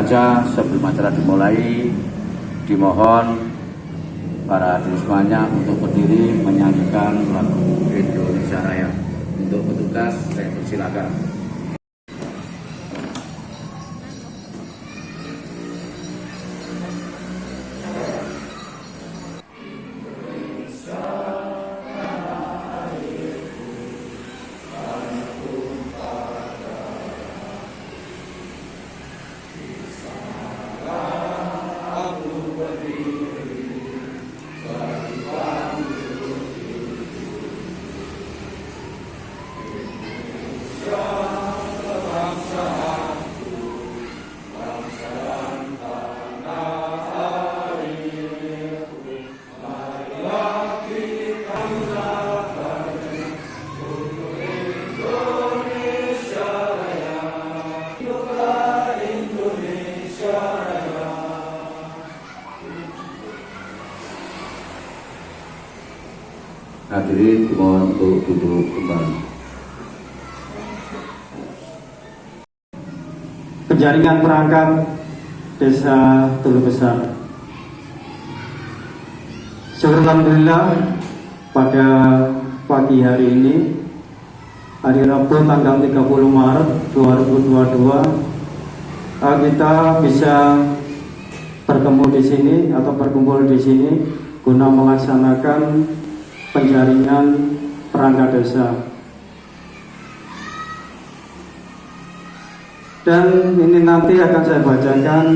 saja sebelum acara dimulai, dimohon para hadirin semuanya untuk berdiri menyanyikan lagu Indonesia Raya. Untuk petugas, saya persilakan. Hadirin dimohon untuk duduk kembali. Penjaringan perangkat Desa Tulu Besar. Alhamdulillah, pada pagi hari ini, hari Rabu tanggal 30 Maret 2022, kita bisa bertemu di sini atau berkumpul di sini guna melaksanakan penjaringan perangkat desa. Dan ini nanti akan saya bacakan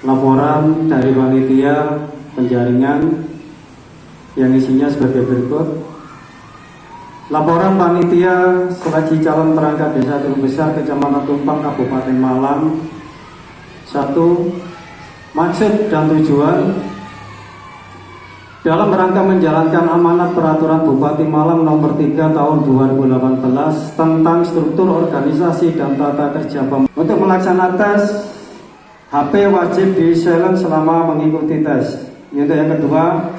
laporan dari panitia penjaringan yang isinya sebagai berikut. Laporan panitia seleksi calon perangkat desa Tulu Besar Kecamatan Tumpang Kabupaten Malang. 1. Maksud dan tujuan dalam rangka menjalankan amanat peraturan Bupati Malang nomor 3 tahun 2018 tentang struktur organisasi dan tata kerja untuk melaksanakan tes HP wajib di silent selama mengikuti tes. Yang kedua,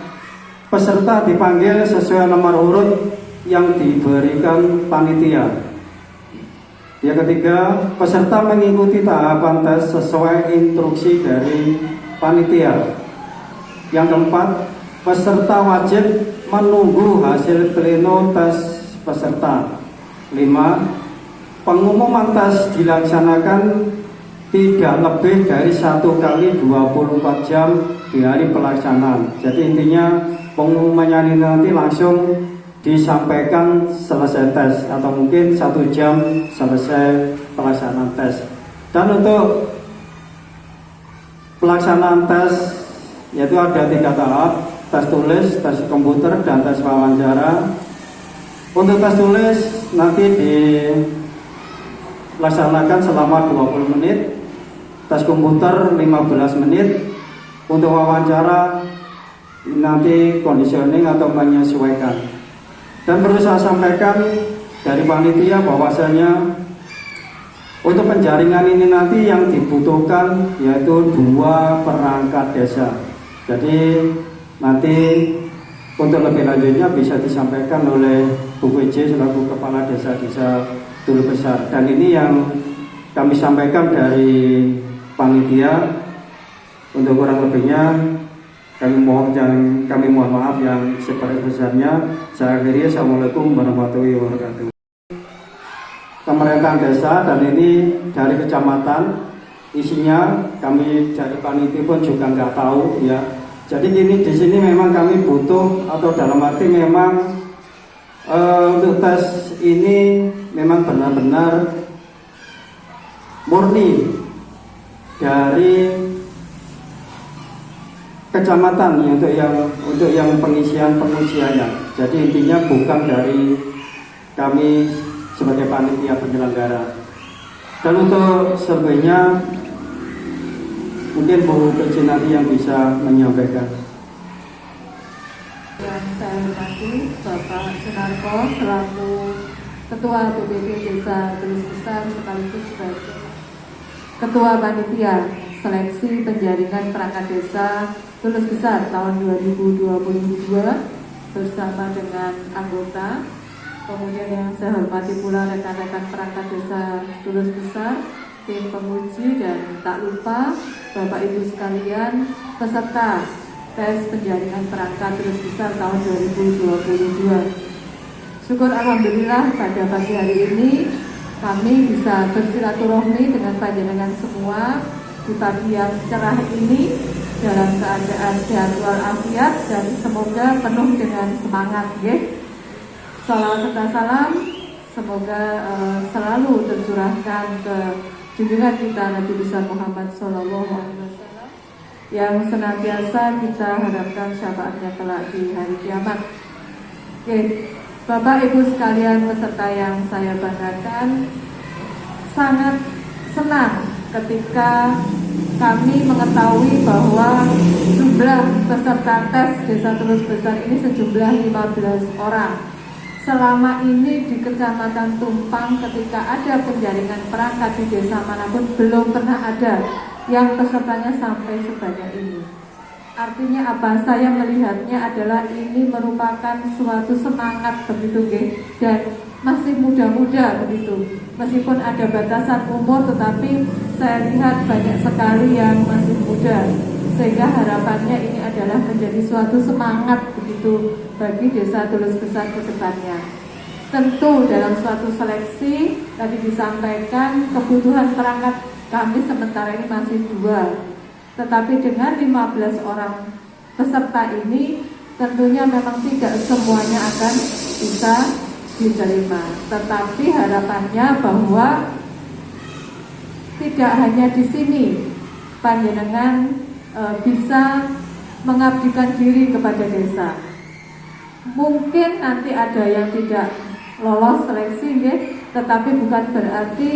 peserta dipanggil sesuai nomor urut yang diberikan panitia. Yang ketiga, peserta mengikuti tahapan tes sesuai instruksi dari panitia. Yang keempat, peserta wajib menunggu hasil pleno tes peserta. 5. Pengumuman tes dilaksanakan tidak lebih dari 1 kali 24 jam di hari pelaksanaan. Jadi intinya pengumumannya ini nanti langsung disampaikan selesai tes atau mungkin 1 jam selesai pelaksanaan tes. Dan untuk pelaksanaan tes yaitu ada 3 tahap: tes tulis, tes komputer, dan tes wawancara. Untuk tes tulis nanti dilaksanakan selama 20 menit, tes komputer 15 menit, untuk wawancara nanti conditioning atau menyesuaikan. Dan perlu saya sampaikan dari panitia bahwasanya untuk penjaringan ini nanti yang dibutuhkan yaitu 2 perangkat desa. Jadi nanti untuk lebih lanjutnya bisa disampaikan oleh Bu PJ selaku Kepala Desa Tulu Besar. Dan ini yang kami sampaikan dari panitia. Untuk kurang lebihnya kami mohon maaf yang sebesar-besarnya. Saya akhiri. Assalamualaikum warahmatullahi wabarakatuh. Pemerintahan desa, dan ini dari kecamatan, isinya kami dari panitia pun juga nggak tahu ya. Jadi gini, di sini memang kami butuh atau dalam arti memang untuk tes ini memang benar-benar murni dari kecamatan untuk yang pengisiannya. Jadi intinya bukan dari kami sebagai panitia penyelenggara. Dan untuk surveinya mungkin Bu PJ nanti yang bisa menyampaikan. Yang saya hormati Bapak Sunarko selaku Ketua BPP Desa Tulu Besar sekaligus sebagai Ketua Panitia Seleksi Penjaringan Perangkat Desa Tulu Besar tahun 2022 bersama dengan anggota. Kemudian yang saya hormati pula rekan-rekan perangkat desa Tulu Besar tim penguji, dan tak lupa Bapak Ibu sekalian peserta tes penjaringan perangkat terus besar tahun 2022. Syukur alhamdulillah pada pagi hari ini kami bisa bersilaturahmi dengan panjenengan semua di pagi yang cerah ini dalam keadaan sehat walafiat dan semoga penuh dengan semangat, ya. Salawat serta salam semoga selalu tercurahkan ke junjungan kita Nabi besar Muhammad SAW yang senantiasa kita harapkan syafaatnya kelak di hari kiamat. Oke, Bapak Ibu sekalian peserta yang saya banggakan, sangat senang ketika kami mengetahui bahwa jumlah peserta tes Desa Tulus Besar ini sejumlah 15 orang. Selama ini di Kecamatan Tumpang ketika ada penjaringan perangkat di desa manapun belum pernah ada yang pesertanya sampai sebanyak ini. Artinya apa? Saya melihatnya adalah ini merupakan suatu semangat begitu, dan masih muda-muda begitu. Meskipun ada batasan umur, tetapi saya lihat banyak sekali yang masih muda, sehingga harapannya ini adalah menjadi suatu semangat begitu bagi Desa Tulus Besar ke depannya. Tentu dalam suatu seleksi tadi disampaikan kebutuhan perangkat kami sementara ini masih 2. Tetapi dengan 15 orang peserta ini tentunya memang tidak semuanya akan bisa diterima. Tetapi harapannya bahwa tidak hanya di sini panjenengan bisa mengabdikan diri kepada desa. Mungkin nanti ada yang tidak lolos seleksi, tetapi bukan berarti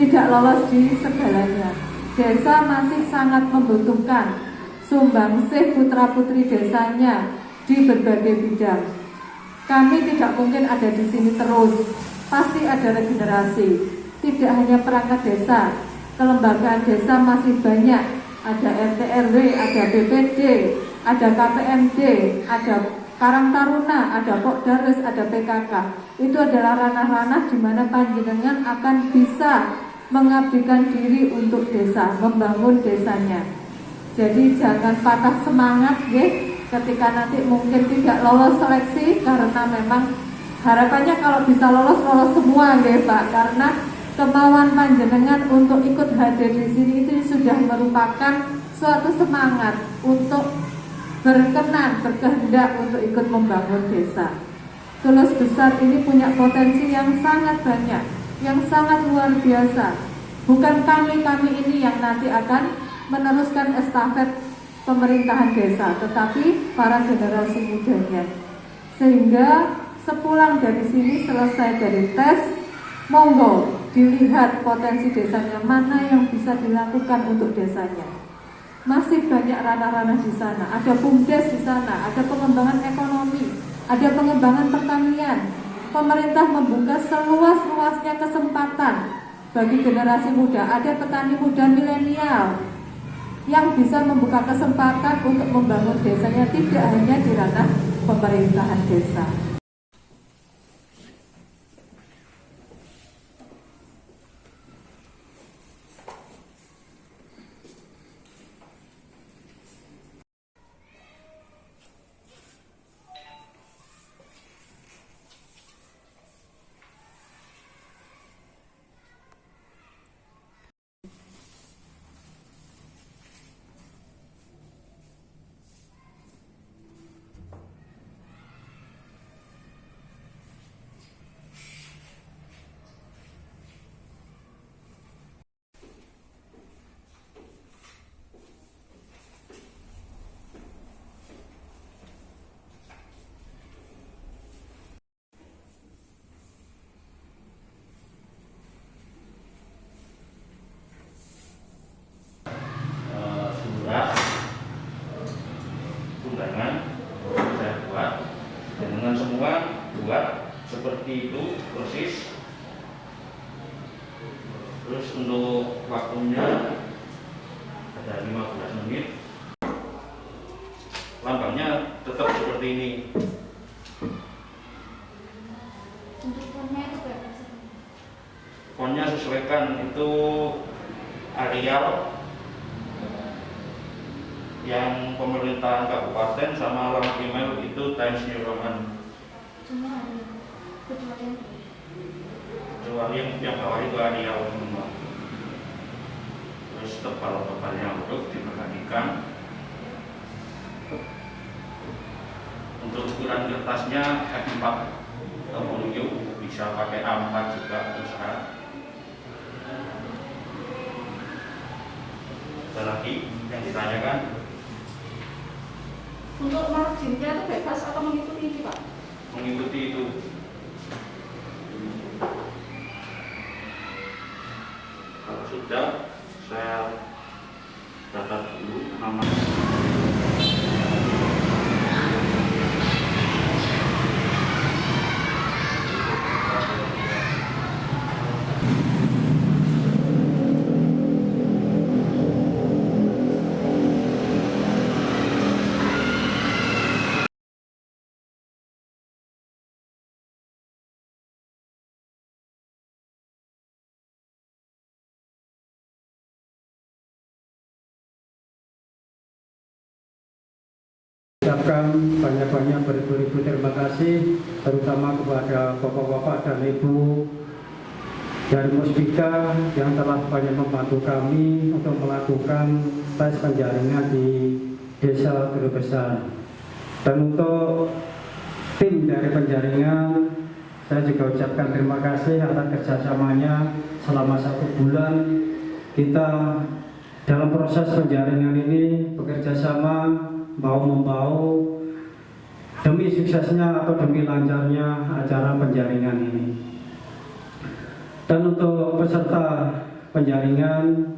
tidak lolos di segalanya. Desa masih sangat membutuhkan sumbangsih putra-putri desanya di berbagai bidang. Kami tidak mungkin ada di sini terus, pasti ada regenerasi. Tidak hanya perangkat desa, kelembagaan desa masih banyak. Ada RT RW, ada BPD, ada KPMD, ada Karang Taruna, ada Pokdarwes, ada PKK. Itu adalah ranah-ranah di mana panjenengan akan bisa mengabdikan diri untuk desa, membangun desanya. Jadi jangan patah semangat, ketika nanti mungkin tidak lolos seleksi, karena memang harapannya kalau bisa lolos semua, Pak. Karena kemauan panjenengan untuk ikut hadir di sini itu sudah merupakan suatu semangat untuk berkenan, berkehendak untuk ikut membangun desa. Tulus Besar ini punya potensi yang sangat banyak, yang sangat luar biasa. Bukan kami ini yang nanti akan meneruskan estafet pemerintahan desa, tetapi para generasi mudanya. Sehingga sepulang dari sini, selesai dari tes, monggo dilihat potensi desanya mana yang bisa dilakukan untuk desanya. Masih banyak ranah-ranah di sana, ada BUMDes di sana, ada pengembangan ekonomi, ada pengembangan pertanian. Pemerintah membuka seluas-luasnya kesempatan bagi generasi muda. Ada petani muda milenial yang bisa membuka kesempatan untuk membangun desanya, tidak hanya di ranah pemerintahan desa. Seperti itu persis. Terus untuk waktunya ada 15 menit. Lambangnya tetap seperti ini. Untuk fontnya itu berapa sih? Fontnya sesuaikan itu areal yang pemerintahan kabupaten sama alamat email itu Times New Roman. Kecuali yang bawah itu areal semua. Terus tebal-tebalnya huruf diperhatikan. Untuk ukuran kertasnya F4 folio, bisa pakai A4 juga bisa. Ada lagi yang ditanyakan? Untuk marginnya itu bebas atau mengikuti ini, Pak? Mengikuti itu. Kalau sudah, saya catat dulu nama. Ucapkan banyak-banyak beribu-ribu terima kasih, terutama kepada bapak-bapak dan ibu dari Muspika yang telah banyak membantu kami untuk melakukan tes penjaringan di Desa Teluk Besar. Dan untuk tim dari penjaringan, saya juga ucapkan terima kasih atas kerjasamanya selama 1 bulan. Kita dalam proses penjaringan ini bekerja sama mau demi suksesnya atau demi lancarnya acara penjaringan ini. Dan untuk peserta penjaringan,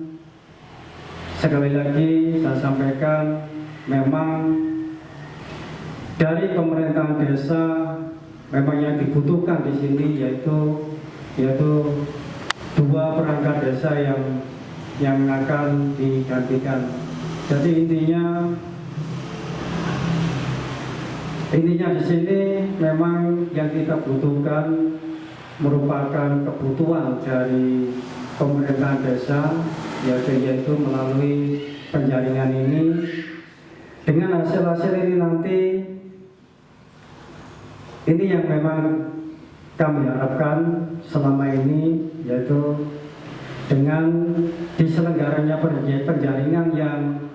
sekali lagi saya sampaikan, memang dari pemerintahan desa memang yang dibutuhkan di sini yaitu 2 perangkat desa yang akan digantikan. Jadi intinya di sini memang yang kita butuhkan merupakan kebutuhan dari pemerintahan desa, yaitu melalui penjaringan ini. Dengan hasil-hasil ini nanti, ini yang memang kami harapkan selama ini, yaitu dengan diselenggaranya penjaringan yang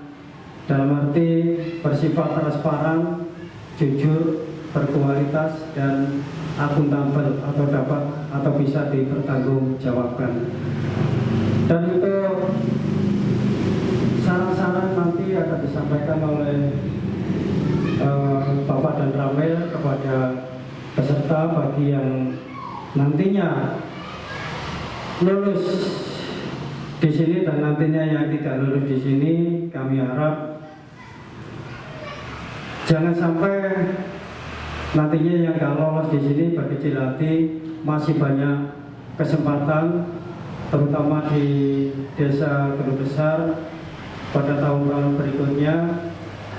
dalam arti bersifat transparan, jujur, berkualitas, dan akuntabel atau bisa dipertanggungjawabkan. Dan untuk saran-saran nanti akan disampaikan oleh Bapak dan Ramil kepada peserta bagi yang nantinya lulus di sini dan nantinya yang tidak lulus di sini. Kami harap jangan sampai nantinya yang gak lolos di sini bagi Cilati masih banyak kesempatan, terutama di Desa Teluk Besar pada tahun-tahun berikutnya,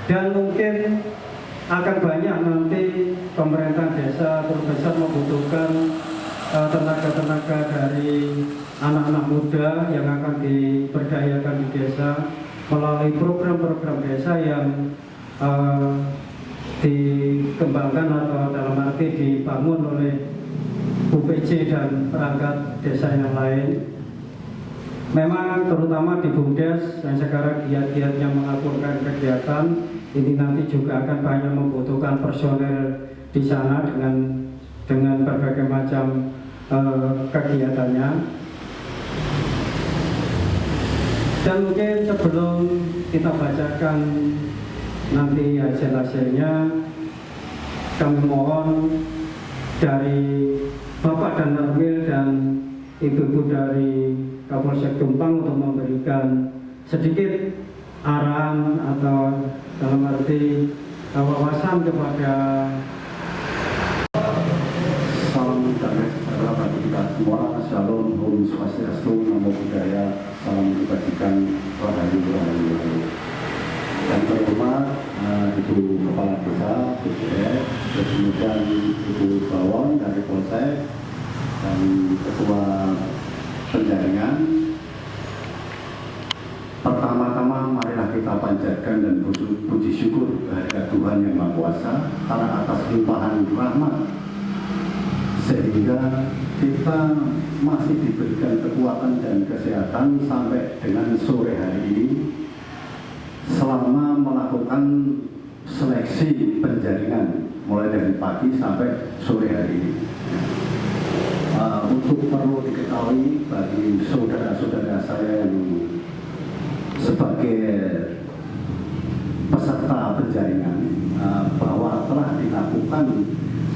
dan mungkin akan banyak nanti pemerintah Desa Teluk Besar membutuhkan tenaga-tenaga dari anak-anak muda yang akan diberdayakan di desa melalui program-program desa yang dikembangkan atau dalam arti dibangun oleh UPC dan perangkat desa yang lain. Memang terutama di BUMDes yang sekarang giat-giatnya melakukan kegiatan ini nanti juga akan banyak membutuhkan personel di sana dengan berbagai macam kegiatannya. Dan mungkin sebelum kita bacakan nanti hasil-hasilnya, kami mohon dari Bapak dan Ramil dan Ibu-ibu dari Kapolsek Tumpang untuk memberikan sedikit arahan atau dalam arti wawasan kepada. Salam sejahtera bagi kita semua. Shalom, Om Swastiastu, Namo Buddhaya, salam kebajikan, Rahayu. Yang terhormat Ibu Kepala Desa, BPS, kemudian Ibu Bawon dari Polsek, dan Ketua Penjaringan, kita panjatkan dan puji syukur kehadirat Tuhan Yang Maha Kuasa karena atas limpahan rahmat sehingga kita masih diberikan kekuatan dan kesehatan sampai dengan sore hari ini selama melakukan seleksi penjaringan mulai dari pagi sampai sore hari ini. Untuk perlu diketahui bagi saudara-saudara saya yang sebagai peserta penjaringan bahwa telah dilakukan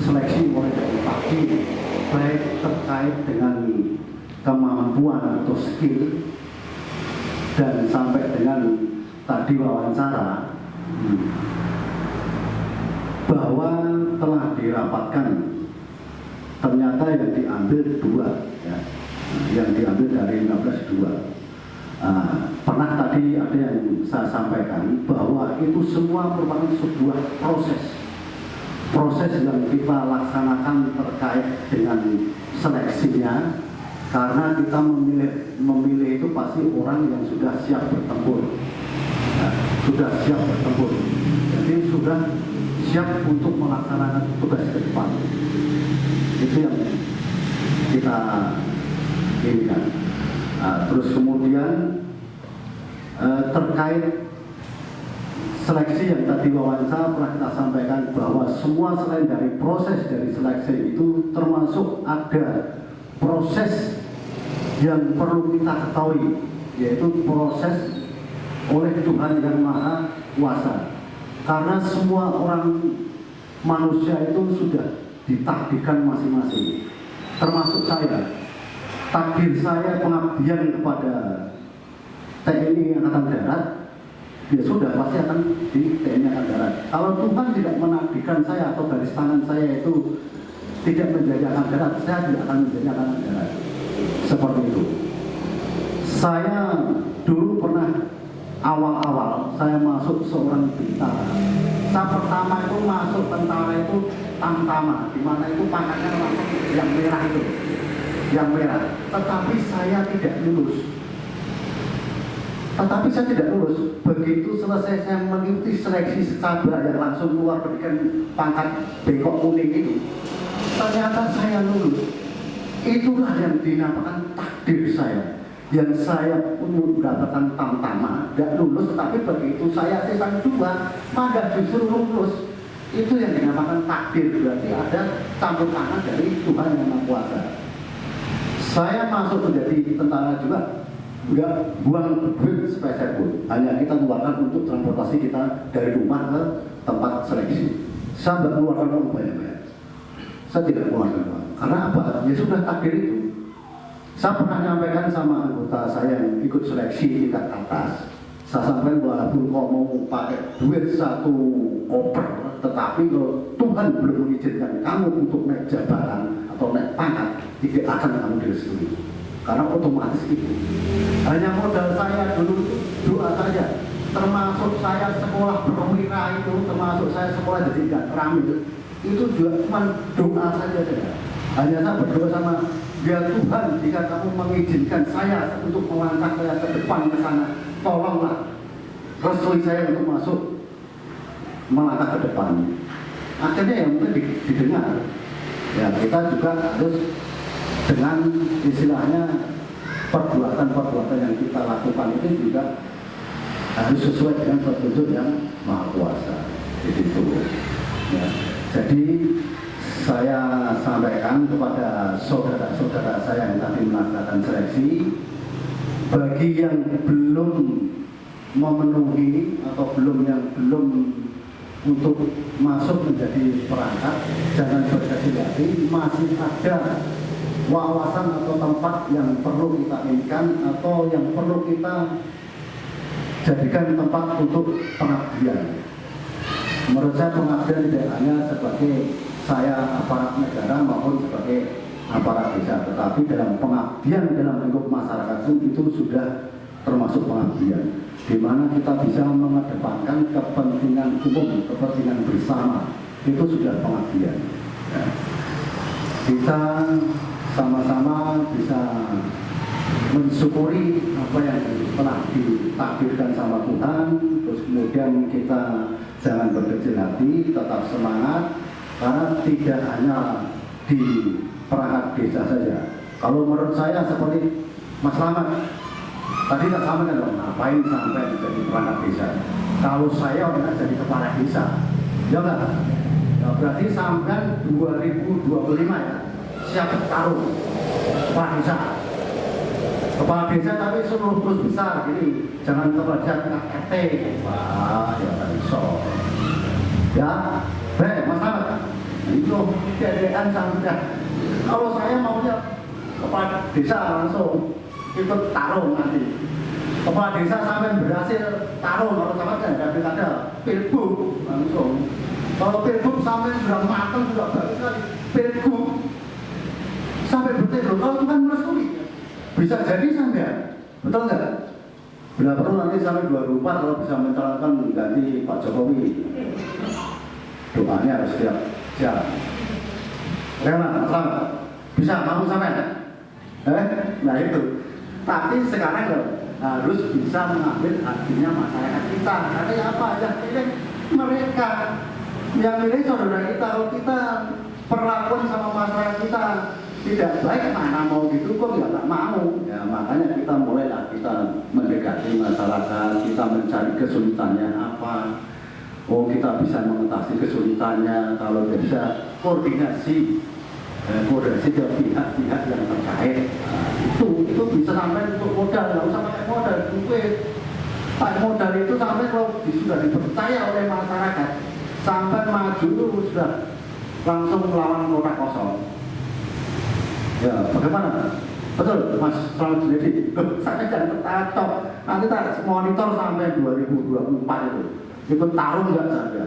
seleksi mulai dari pagi baik terkait dengan kemampuan atau skill dan sampai dengan tadi wawancara bahwa telah dirapatkan ternyata yang diambil 2 ya, yang diambil dari 15 2. Pernah tadi ada yang saya sampaikan bahwa itu semua merupakan sebuah proses yang kita laksanakan terkait dengan seleksinya karena kita memilih itu pasti orang yang sudah siap bertempur ya, sudah siap bertempur, jadi sudah siap untuk melaksanakan tugas ke depan. Itu yang kita inginkan. Terus kemudian terkait seleksi yang tadi wawancara pernah kita sampaikan bahwa semua selain dari proses dari seleksi itu termasuk ada proses yang perlu kita ketahui, yaitu proses oleh Tuhan Yang Maha Kuasa. Karena semua orang manusia itu sudah ditakdirkan masing-masing, termasuk saya. Takdir saya pengabdian kepada TNI Angkatan Darat, ya sudah pasti akan di TNI Angkatan Darat. Kalau Tuhan tidak menakdirkan saya atau garis tangan saya itu tidak menjadi Angkatan Darat, saya tidak akan menjadi Angkatan Darat. Seperti itu. Saya dulu pernah awal-awal saya masuk seorang bintara. Saya pertama itu masuk tentara itu tamtama, di mana itu pangkatnya langsung yang merah itu, yang merah. Tetapi saya tidak lulus. Begitu selesai saya mengikuti seleksi secabar yang langsung keluar berikan pangkat bengkok kuning itu, ternyata saya lulus. Itulah yang dinamakan takdir saya. Yang saya pun mendapatkan tamtama, tidak lulus, tetapi begitu saya season 2, maka justru lulus. Itu yang dinamakan takdir, berarti ada campur tangan dari Tuhan Yang Maha Kuasa. Saya masuk menjadi tentara juga, nggak buang duit sepeser pun, hanya kita keluarkan untuk transportasi kita dari rumah ke tempat seleksi. Saya tidak keluarkan uang banyak-banyak. Saya tidak keluarkan uang, karena apa? Ya sudah takdir itu. Saya pernah menyampaikan sama anggota saya yang ikut seleksi tingkat atas. Saya sampaikan walaupun kau mau pakai duit 1 koper, tetapi kalau Tuhan belum mengizinkan kamu untuk naik jabatan atau naik pangkat, tidak akan kamu direstui. Karena otomatis itu. Hanya modal saya dulu itu doa saja. Termasuk saya sekolah perwira itu, termasuk saya sekolah jadi tidak ramil, itu juga cuma doa saja. Hanya saya berdoa sama ya Tuhan, jika kamu mengizinkan saya untuk melangkah saya ke depan ke sana, tolonglah restui saya untuk masuk melangkah ke depan. Akhirnya yang mungkin didengar. Ya kita juga harus dengan istilahnya perbuatan-perbuatan yang kita lakukan itu juga harus sesuai dengan petunjuk yang Maha Kuasa. Itu. Ya. Jadi saya sampaikan kepada saudara-saudara saya yang tadi melaksanakan seleksi, bagi yang belum memenuhi atau belum untuk masuk menjadi perangkat, jangan berkecil hati, masih ada wawasan atau tempat yang perlu kita inginkan atau yang perlu kita jadikan tempat untuk pengabdian. Menurut saya pengabdian tidak hanya sebagai saya aparat negara maupun sebagai aparat desa, tetapi dalam pengabdian dalam lingkup masyarakat itu sudah termasuk pengabdian, di mana kita bisa mengedepankan kepentingan umum, kepentingan bersama, itu sudah pengabdian. Ya. Kita sama-sama bisa mensyukuri apa yang telah ditakdirkan sama Tuhan. Terus kemudian kita jangan berkecil hati, tetap semangat, karena tidak hanya di perangkat desa saja. Kalau menurut saya seperti Mas Slamet tadi tak sampaikan dong, ngapain sampai menjadi perangkat desa? Kalau saya udah jadi kepala desa, ya enggak? Ya berarti sampai 2025 ya siap taruh kepala desa. Kepala desa tapi seluruh terus besar gini, jangan kepala RT. Wah, ya tak bisa. Ya, Mas Slamet, itu keadaan sampai. Kalau saya maunya kepala desa langsung ikut tarung nanti. Kepala desa sampai berhasil tarung, kalau sampai ada pilgub langsung. Kalau pilgub sampai sudah matang, sudah bagus sekali. Pilgub sampai betul. Kalau Tuhan merestui, bisa jadi sampai, betul nggak? Bila perlu nanti sampai 2024 kalau bisa mencalonkan mengganti Pak Jokowi. Doanya harus siap. Rela, selamat. Bisa mau sampai? Nah itu. Tapi sekarang loh, harus bisa mengambil hatinya masyarakat kita. Karena apa? Yang pilih mereka, yang pilih saudara kita. Kalau kita perlakuan sama masyarakat kita tidak baik, mana mau didukung, ya tak mau. Ya makanya kita mulailah kita mendekati masyarakat, kita mencari kesulitannya apa. Oh kita bisa mengatasi kesulitannya kalau bisa koordinasi ke pihak-pihak yang terkait. Nah, itu bisa sampai untuk modal, nggak usah pakai modal, duit. Pakai modal itu sampai kalau sudah dipercaya oleh masyarakat, sampai maju sudah langsung melawan kota kosong. Ya, bagaimana? Betul, Mas Slamet Junedi. Saya jangan tertacok. Nanti tak monitor sampai 2024 itu. Ikut tarung nggak saja.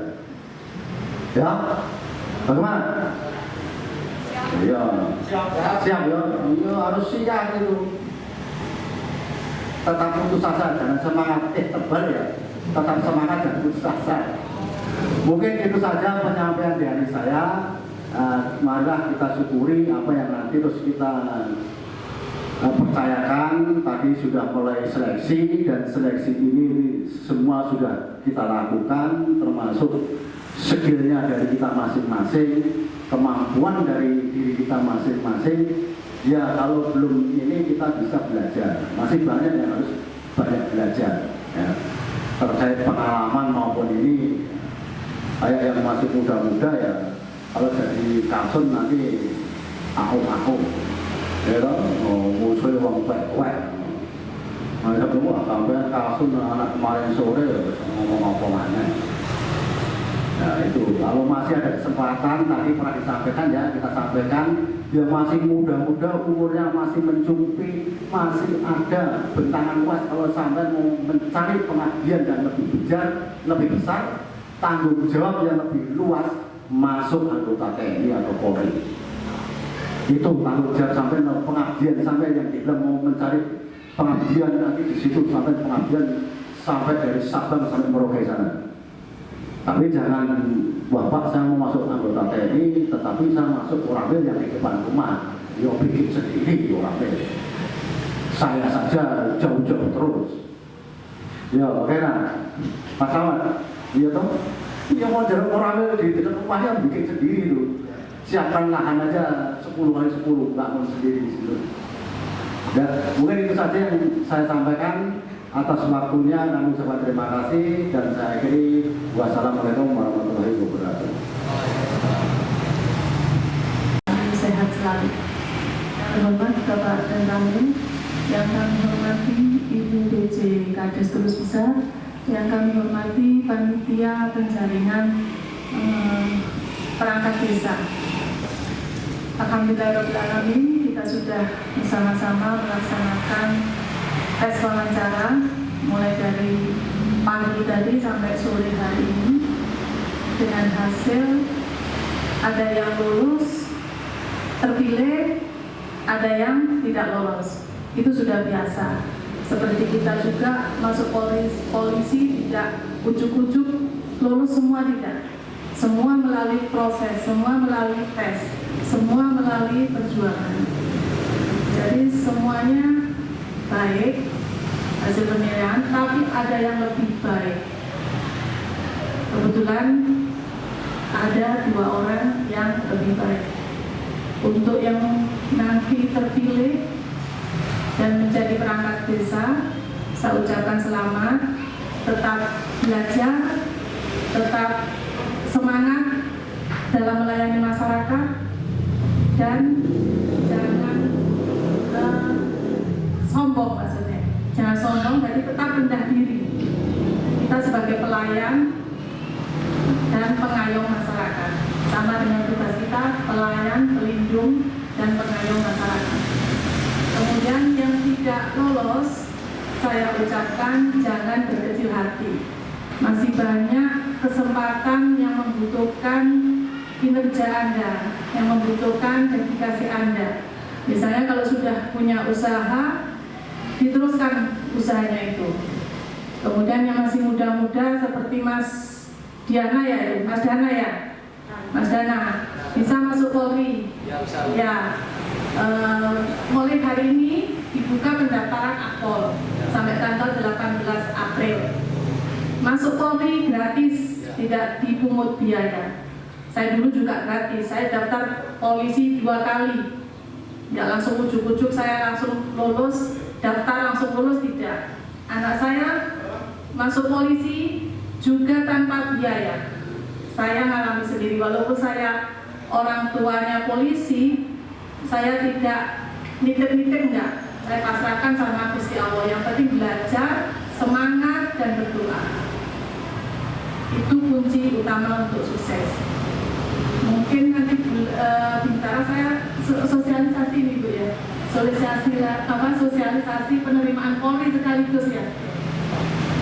Ya, bagaimana? Iya, siap ya. Iya harus siap itu. Tetap putus asa, jangan semangat. Tebal ya. Tetap semangat dan putus asa. Mungkin itu saja penyampaian dari saya. Marilah kita syukuri apa yang nanti terus kita percayakan. Tadi sudah mulai seleksi dan seleksi ini semua sudah kita lakukan, termasuk skillnya dari kita masing-masing, kemampuan dari diri kita masing-masing. Ya kalau belum ini kita bisa belajar, masih banyak yang harus banyak belajar ya. Terkait pengalaman maupun ini kayak yang masih muda-muda ya, kalau jadi kasun nanti aku ya toh, musuhnya wong kuek-kuek. Nah, semua sampai kasun anak kemarin sore ya ngomong apa mana. Nah itu, kalau masih ada kesempatan, tadi pernah disampaikan ya, kita sampaikan, dia masih muda-muda, umurnya masih mencukupi, masih ada bentangan luas. Kalau sampai mau mencari pengabdian dan lebih besar, tanggung jawab yang lebih luas, masuk anggota TNI atau Polri. Itu tanggung jawab sampai pengabdian, sampai yang kita mau mencari pengabdian nanti di situ sampai pengabdian sampai dari Sabang sampai Merauke sana. Tapi jangan, Bapak saya mau masuk anggota TNI, tetapi saya masuk Koramil yang di depan rumah, ya bikin sendiri Koramil. Saya saja jauh-jauh terus. Ya, oke nah, Mas Slamet, iya toh? Iya mau jalan Koramil di dekat rumahnya bikin sendiri itu. Siapkan lahan aja 10 kali 10, bangun sendiri di situ. Dan mungkin itu saja yang saya sampaikan. Atas waktunya kami ucapkan terima kasih dan saya akhiri. Wassalamualaikum warahmatullahi wabarakatuh. Sehat selalu. Terhormat Bapak dan tamu, yang kami hormati Ibu DJ Kades Terus Besar, yang kami hormati panitia penjaringan perangkat desa. Alhamdulillahirrahmanirrahim, kita sudah bersama-sama melaksanakan tes wawancara mulai dari pagi tadi sampai sore hari ini, dengan hasil ada yang lulus, terpilih, ada yang tidak lolos. Itu sudah biasa. Seperti kita juga masuk polisi tidak ujuk-ujuk lulus semua, tidak. Semua melalui proses, semua melalui tes, semua melalui perjuangan. Jadi semuanya baik hasil penilaian, tapi ada yang lebih baik. Kebetulan ada 2 orang yang lebih baik. Untuk yang nanti terpilih dan menjadi perangkat desa, saya ucapkan selamat, tetap belajar, tetap semangat dalam melayani masyarakat, dan jangan sombong, maksudnya jangan sombong, jadi tetap rendah diri. Kita sebagai pelayan dan pengayom masyarakat, sama dengan tugas kita, pelayan, pelindung, dan pengayom masyarakat. Kemudian yang tidak lolos, saya ucapkan jangan berkecil hati. Masih banyak kesempatan yang membutuhkan kinerja Anda, yang membutuhkan dedikasi Anda. Misalnya kalau sudah punya usaha, diteruskan usahanya itu. Kemudian yang masih muda-muda seperti Mas Diana ya, Mas Dana ya, Mas Dana bisa masuk Polri. Ya, mulai hari ini dibuka pendaftaran Akpol sampai tanggal 18 April. Masuk Polri gratis, tidak dipungut biaya. Saya dulu juga gratis, saya daftar polisi 2 kali. Nggak langsung ujuk-ujuk saya langsung lulus, daftar langsung lulus, tidak. Anak saya masuk polisi juga tanpa biaya. Saya ngalami sendiri, walaupun saya orang tuanya polisi, saya tidak nitip-nitip, enggak. Saya pasrahkan sama Gusti Allah. Yang penting belajar, semangat, dan berdoa. Itu kunci utama untuk sukses. Mungkin nanti Bintara saya sosialisasi nih Bu ya, sosialisasi penerimaan Polri sekaligus ya.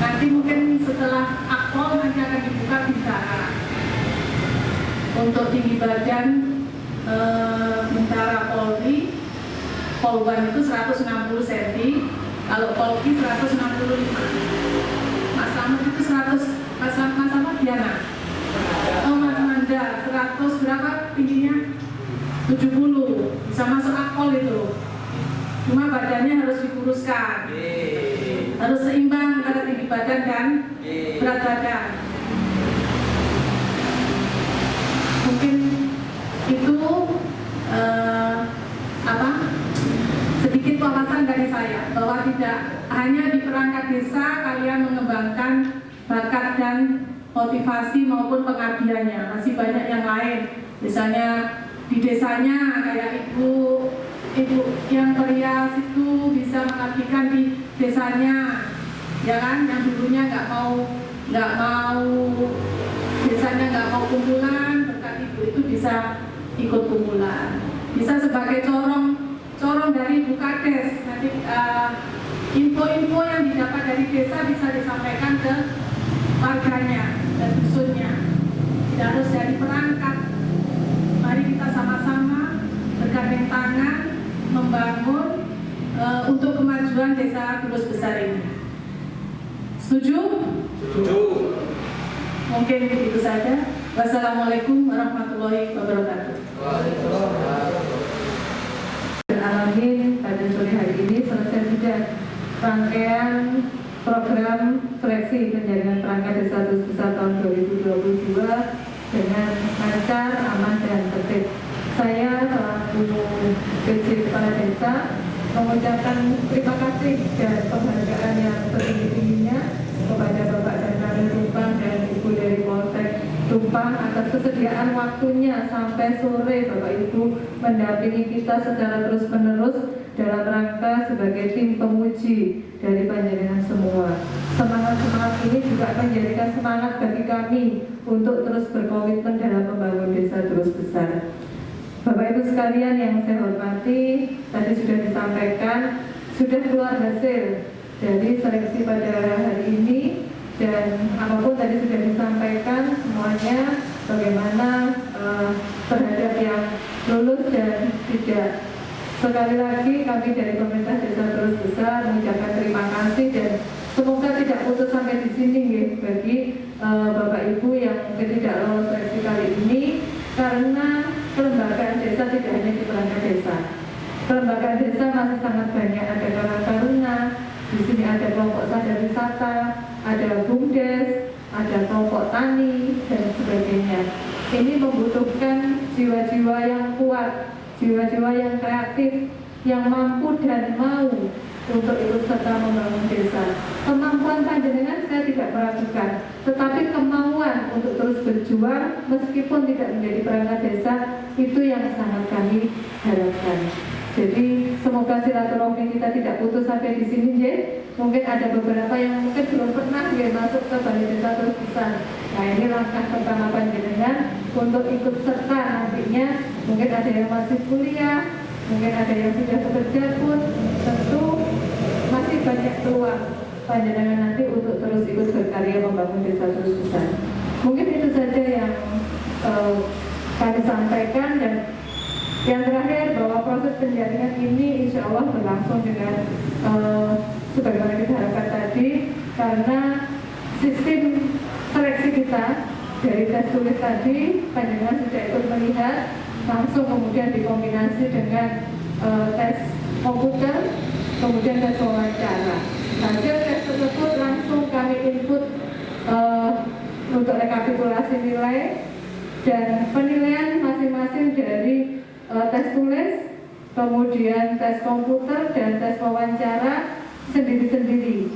Nanti mungkin setelah Akpol nanti akan dibuka Bintara. Untuk tinggi badan Bintara Polri, Polwan itu 160 cm, kalau Polki 165. Mas Ahmad itu 100, Mas Ahmad Diana. Oh Mas Manda 100 berapa tingginya? 70, bisa masuk Akpol itu. Cuma badannya harus dikuruskan, harus seimbang antara tinggi badan dan berat badan. Mungkin itu sedikit wawasan dari saya, bahwa tidak hanya di perangkat desa kalian mengembangkan bakat dan motivasi maupun pengabdiannya, masih banyak yang lain. Misalnya di desanya kayak ibu yang perias itu bisa mengabdikan di desanya, ya kan? Yang dulunya nggak mau desanya nggak mau kumpulan, berkat ibu itu bisa ikut kumpulan. Bisa sebagai corong dari Bukades. Nanti info-info yang didapat dari desa bisa disampaikan ke warganya dan dusunnya. Tidak harus dari perangkat. Mari kita sama-sama bergandeng tangan membangun untuk kemajuan desa Tulus Besar ini. Setuju? Setuju. Mungkin itu saja. Wassalamualaikum warahmatullahi wabarakatuh. Alamin pada sore hari ini selesai sudah rangkaian program seleksi penjaringan perangkat desa Tulus Besar tahun 2022 dengan lancar, aman, dan tertib. Saya selaku PJ Kepala Desa mengucapkan terima kasih dan penghargaan yang setinggi-tingginya kepada Bapak dan Kanwil Tumpang dan Ibu dari Polsek Tumpang atas kesediaan waktunya sampai sore Bapak Ibu mendampingi kita secara terus-menerus dalam rangka sebagai tim pemuji dari panjenengan semua. Semangat-semangat ini juga menjadikan semangat bagi kami untuk terus berkomitmen dalam membangun desa Tulus Besar. Bapak Ibu sekalian yang saya hormati, tadi sudah disampaikan, sudah keluar hasil dari seleksi pada hari ini, dan apapun tadi sudah disampaikan semuanya bagaimana terhadap yang lulus dan tidak. Sekali lagi kami dari pemerintah desa Tulus Besar mengucapkan terima kasih dan semoga tidak putus sampai di sini ya, bagi Bapak Ibu yang tidak lolos seleksi kali ini, karena kelembagaan desa tidak hanya di perangkat desa. Kelembagaan desa masih sangat banyak, ada Karang Taruna, ada kelompok sadar wisata, ada BUMDes, ada kelompok tani, dan sebagainya. Ini membutuhkan jiwa-jiwa yang kuat, jiwa-jiwa yang kreatif, yang mampu dan mau untuk ikut serta membangun desa. Kemampuan panjenengan saya tidak meragukan, tetapi kemauan untuk terus berjuang meskipun tidak menjadi perangkat desa itu yang sangat kami harapkan. Jadi semoga silaturahmi kita tidak putus sampai di sini, J. Mungkin ada beberapa yang mungkin belum pernah masuk ke Balai Desa Terusan. Nah, ini langkah pertama panjenengan untuk ikut serta nantinya. Mungkin ada yang masih kuliah, mungkin ada yang sudah bekerja pun, tentu masih banyak peluang panjenengan nanti untuk terus ikut berkarya membangun desa Terusan. Mungkin itu saja yang kami sampaikan, dan yang terakhir bahwa proses penjaringan ini insya Allah berlangsung dengan sebagaimana kita harapkan tadi, karena sistem seleksi kita dari tes tulis tadi panjenengan sudah ikut melihat langsung, kemudian dikombinasi dengan tes komputer, kemudian tes wawancara. Hasil tes tersebut langsung kami input untuk rekapitulasi nilai dan penilaian masing-masing dari tes tulis, kemudian tes komputer dan tes wawancara sendiri-sendiri.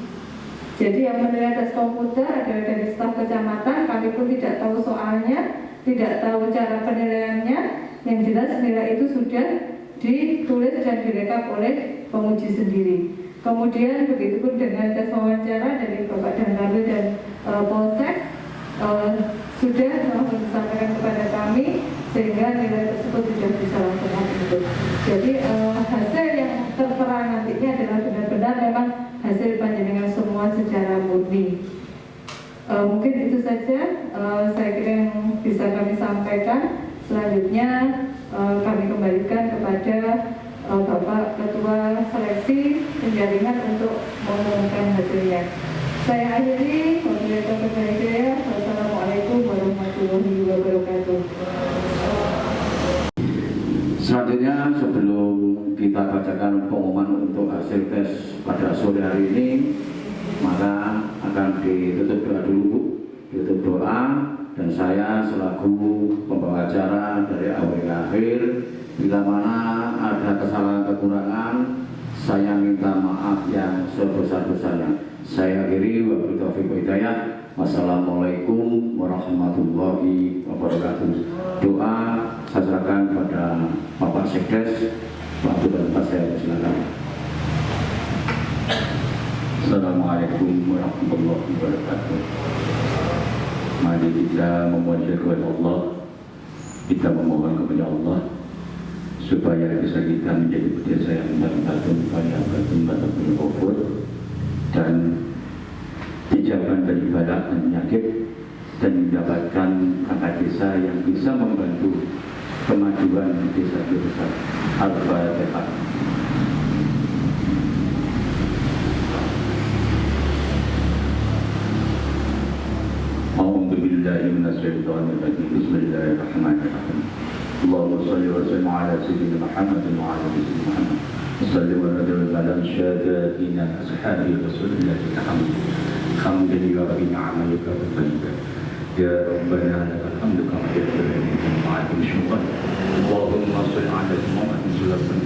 Jadi yang menilai tes komputer adalah dari staf kecamatan, kami pun tidak tahu soalnya, tidak tahu cara penilaiannya, yang jelas nilai itu sudah ditulis dan direkap oleh penguji sendiri. Kemudian begitu pun dengan tes wawancara dari Bapak Danramil dan Polsek sudah langsung disampaikan kepada kami, sehingga nilai tersebut sudah bisa langsung diinput. Jadi hasil yang tertera nantinya adalah benar-benar memang hasil panjenengan semua secara murni. Mungkin itu saja saya kira yang bisa kami sampaikan. Selanjutnya kami kembalikan kepada Bapak Ketua Seleksi Penjaringan untuk mengumumkan hasilnya. Saya akhiri, wassalamualaikum warahmatullahi wabarakatuh. Selanjutnya, sebelum kita bacakan pengumuman untuk hasil tes pada sore hari ini, maka akan ditutup doa dulu, Bu. Ditutup doa, dan saya selaku pembawa acara dari awal ke akhir, bila mana ada kesalahan kekurangan, saya minta maaf yang sebesar-besarnya. Saya akhiri, wabillahi taufiq wal hidayah. Wassalamualaikum warahmatullahi wabarakatuh. Doa saya serahkan kepada Bapak Sekdes. Waktu dan tempat saya silakan. Assalamualaikum warahmatullahi wabarakatuh. Mari kita memuji kepada Allah, kita memohon kepada Allah supaya bisa kita menjadi desa yang batun dan dijauhkan dari balak dan penyakit, dan mendapatkan angkat desa yang bisa membantu kemajuan desa-desa. Al-Fatihah. A'udzu billahi minasyaitonir rajim. Bismillahirrahmanirrahim. Allahumma shalli wa sallim ala sayyidina Muhammad wa ala ali Muhammad. Salli wa sallim ala syahadatina ashabi Rasulillah alhamdulillah wa ni'matika wa tayyibah. Ya Rabbana lakal hamdu kama yanbaghi ma'alim syukur. Allahumma shalli ala Muhammad sallallahu alaihi wasallam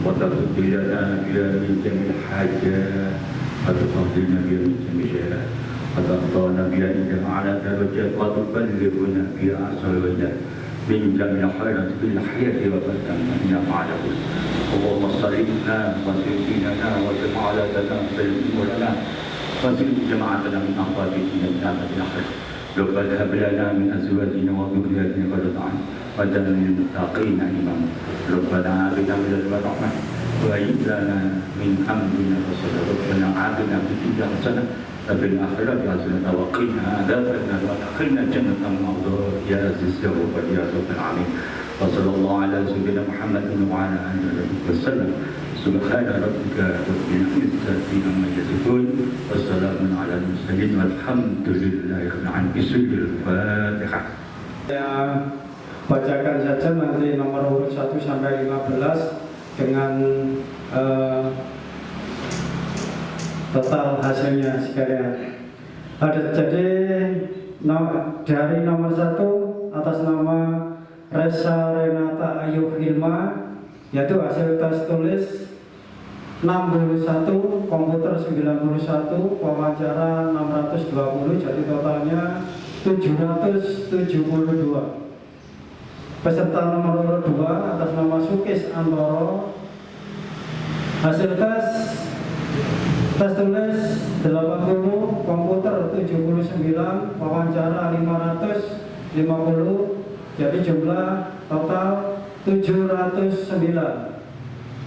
wa taqabbal lana bi jamil hajat wa taqabbal bi jamil syai'at wa taqabbal bi ala darajat wa tuballighuna bi asal wajh min jamil khairat bil hayati wa tatamna ma'alahu. Allahumma salli lana wa sallim lana wa sallim ala sayyidina وسلم جماعتنا من أخواتنا النعمة الأخرى. ربنا هب لنا من أزواجنا وذرياتنا قرة أعين واجعلنا للمتقين إماما. ربنا آتنا من لدنك رحمة وهيئ لنا من أمرنا رشدا. ربنا آتنا في الدنيا حسنة وفي الآخرة حسنة وقنا عذاب النار وادخلنا جنة النعيم يا عزيز يا رب يا رب العالمين. وصلى الله على سيدنا محمد وعلى آله وسلم. سبحان ربك رب العزة عما يصفون والسلام على المرسلين والحمد لله رب العالمين. Al-Fatihah. Saya bacakan saja nanti nomor urut 1 sampai 15 dengan total hasilnya sekalian. Jadi dari nomor 1 atas nama Resa Renata Ayu Hilma, yaitu hasil tes tulis 61, komputer 91, wawancara 620, jadi totalnya 772. Peserta nomor urut 2 atas nama Sukis Antoro, hasil tes tulis 80, komputer 79, wawancara 550, jadi jumlah total 709.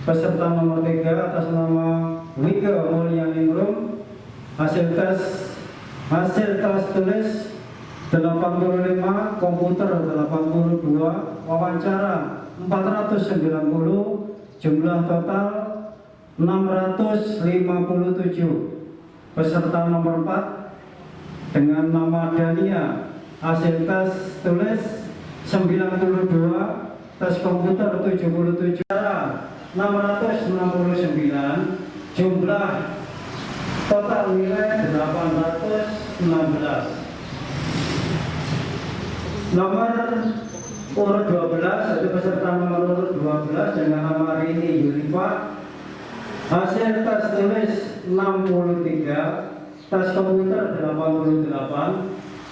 Peserta nomor 3 atas nama Wika Mulyaningrum, hasil tes tulis 85, komputer 82, wawancara 490, jumlah total 657. Peserta nomor 4 dengan nama Dania, hasil tes tulis 92, tes komputer 77, 669, jumlah total nilai 816. Nomor urut 12 yaitu peserta nomor urut 12 dengan nama Rini Yulifa, hasil tes tulis 63, tes komputer 88,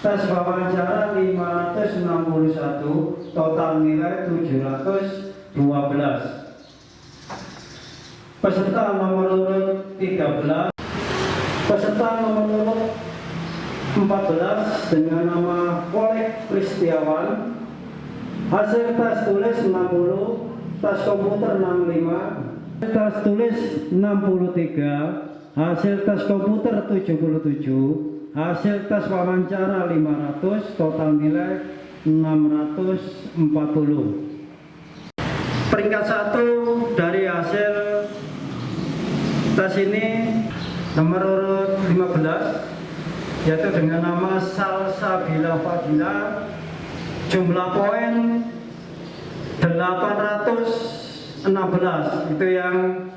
tes wawancara 561, total nilai 712. Peserta nomor urut 13, peserta nomor urut 14 dengan nama Kolek Kristiawan, hasil tes tulis 60, tes komputer 65, tes tulis 63, hasil tes komputer 77, hasil tes wawancara 500, total nilai 640. Peringkat 1 dari hasil tes ini nomor urut 15, yaitu dengan nama Salsabila Fadila, jumlah poin 816, itu yang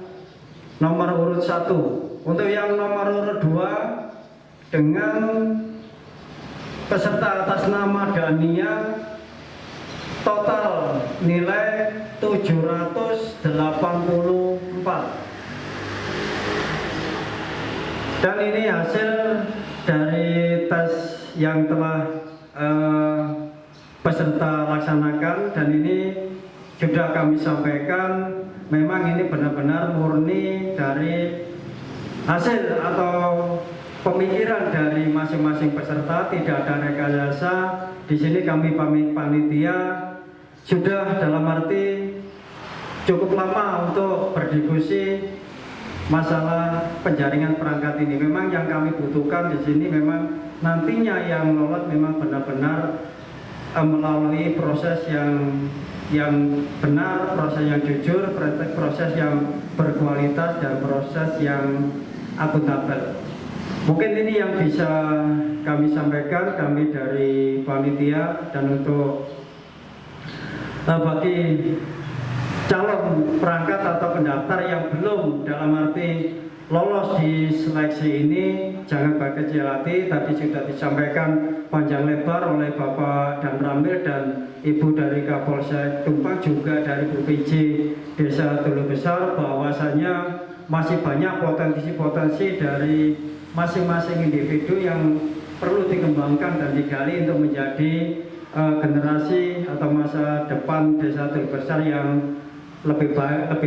nomor urut 1. Untuk yang nomor urut 2 dengan peserta atas nama Dania, total nilai 784. Dan ini hasil dari tes yang telah peserta laksanakan, dan ini sudah kami sampaikan, memang ini benar-benar murni dari hasil atau pemikiran dari masing-masing peserta, tidak ada rekayasa. Di sini kami panitia sudah dalam arti cukup lama untuk berdiskusi masalah penjaringan perangkat ini. Memang yang kami butuhkan di sini memang nantinya yang lolos memang benar-benar melalui proses yang benar, proses yang jujur, proses yang berkualitas, dan proses yang akuntabel. Mungkin ini yang bisa kami sampaikan, kami dari panitia. Dan untuk bagi calon perangkat atau pendaftar yang belum dalam arti lolos di seleksi ini, jangan berkecil hati. Tadi sudah disampaikan panjang lebar oleh Bapak Dan Ramil dan Ibu dari Kapolsek Tumpang, juga dari Bu PJ Desa Tulu Besar, bahwasanya masih banyak potensi-potensi dari masing-masing individu yang perlu dikembangkan dan digali untuk menjadi generasi atau masa depan Desa Tulu Besar yang lebih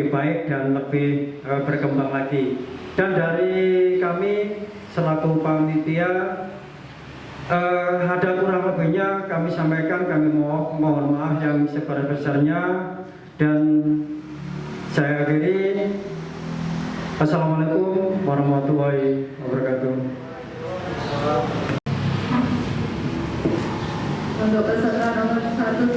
baik dan lebih berkembang lagi. Dan dari kami selaku panitia, ada kurang lebihnya kami sampaikan, kami mohon maaf yang sebesar-besarnya, dan saya akhiri. Assalamualaikum warahmatullahi wabarakatuh. Untuk peserta nomor 1